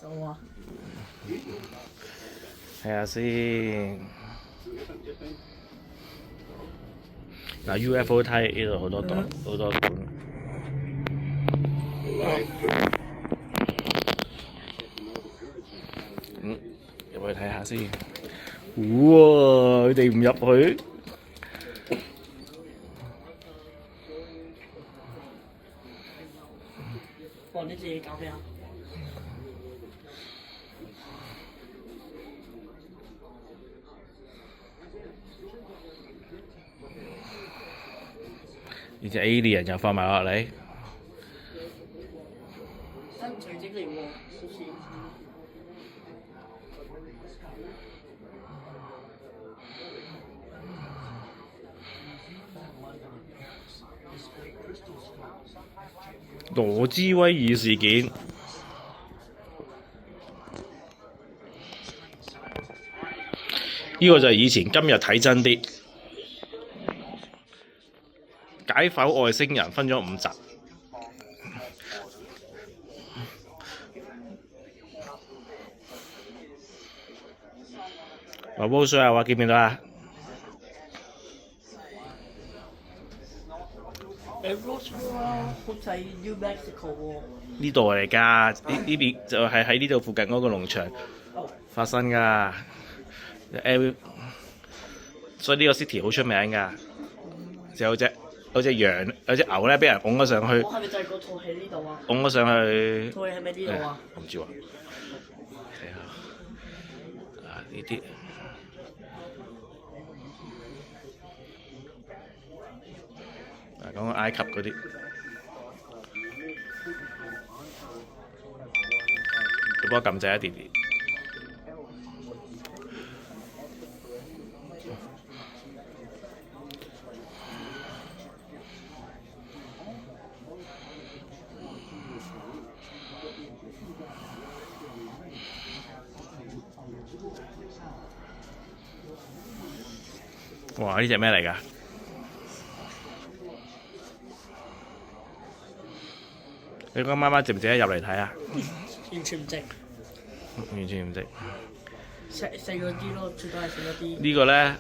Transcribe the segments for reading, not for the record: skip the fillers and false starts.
數啊！睇下先。嗱 UFO 梯呢度好多檔，好多館。入去睇下先。哇！佢哋唔入去。你自己搞咩啊？呢隻 alien 又放埋落嚟。真隨機嚟喎，好似。羅茲威爾事件。呢個就係以前今日睇真啲。解剖外星人分咗5集。話煲水啊！見唔見到啊？好似係 New Mexico 喎。呢度嚟㗎，呢邊就係喺呢度附近嗰個農場發生㗎。所以呢個 city 好出名㗎。就有隻羊，有隻牛咧，俾人拱咗上去。我係咪就係嗰套戲呢度啊？拱咗上去。套戲係咪呢度啊？我唔知喎。睇下啊，呢啲。講埃及嗰啲，佢幫我撳掣一啲啲。哇！呢隻咩嚟㗎？你個媽媽值唔值得入嚟睇啊？完全唔值。完全唔值。細嗰啲咯，最多係細嗰啲。呢個咧，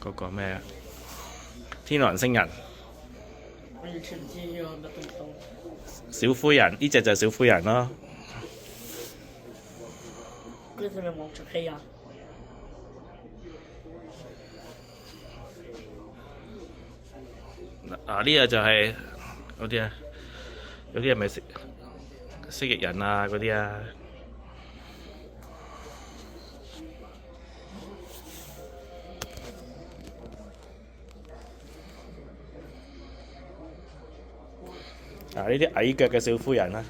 嗰個咩啊？天狼星人。我完全唔知呢個乜都唔懂。小灰人，呢隻就係小灰人咯。呢隻係咪黃卓希啊？呢個就係嗰啲啊，有啲係咪蜥蜴人啊嗰啲啊？呢啲矮腳嘅小灰人啊。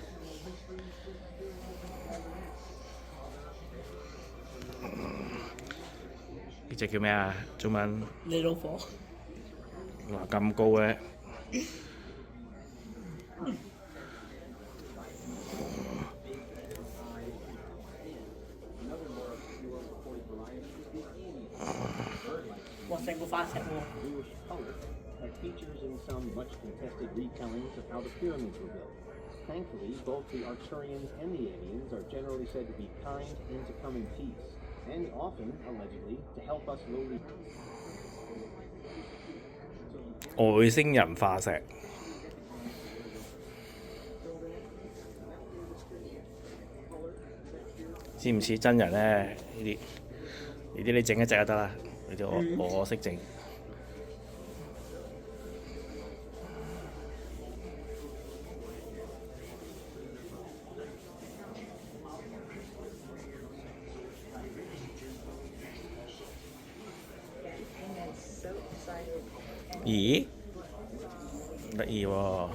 呢隻叫咩啊？中文？你老婆。哇！咁高嘅。哇！成個化石喎。Thankfully, both the Arcturians and the aliens are generally said to be kind and to come in peace, and often, allegedly, to help us lowly. 外星人化石。似唔似真人咧？呢啲你整一隻就得啦。呢啲我識整。咦？得意喎！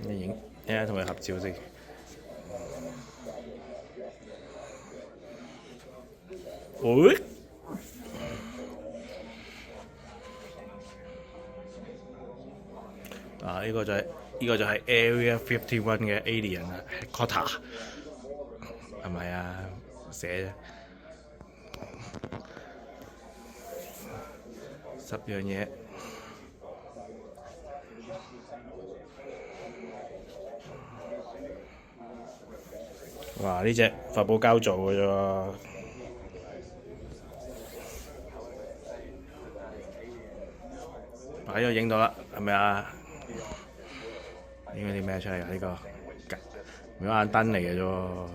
你影，一陣同佢合照先。喂？啊！呢個就係 Area 51嘅 Alien 啊 ，Headquarter 係咪啊？寫10樣嘢。哇！呢隻發泡膠做嘅啫喎。呢個影到啦，係咪啊？影咗啲咩出嚟啊？呢個妙眼燈嚟嘅啫喎。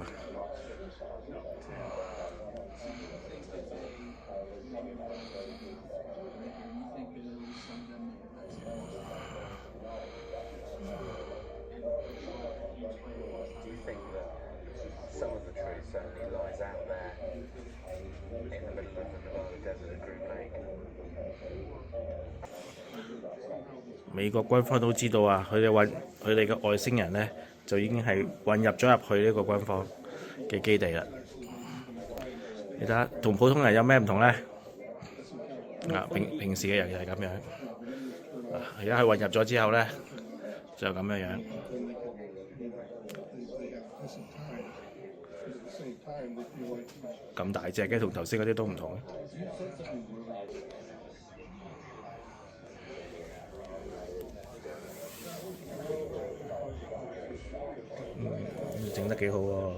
美國軍方都知道啊，佢哋嘅外星人呢，就已經係混入咗入去呢個軍方嘅基地啦。你睇下，同普通人有咩唔同呢？平時嘅人就係咁樣。而家佢混入咗之後呢，就咁樣樣。咁大隻嘅，同頭先嗰啲都唔同。整得幾好喎！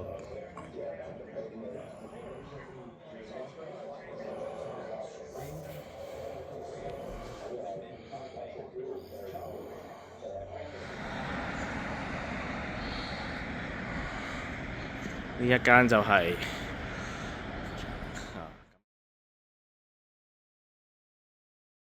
呢一間就係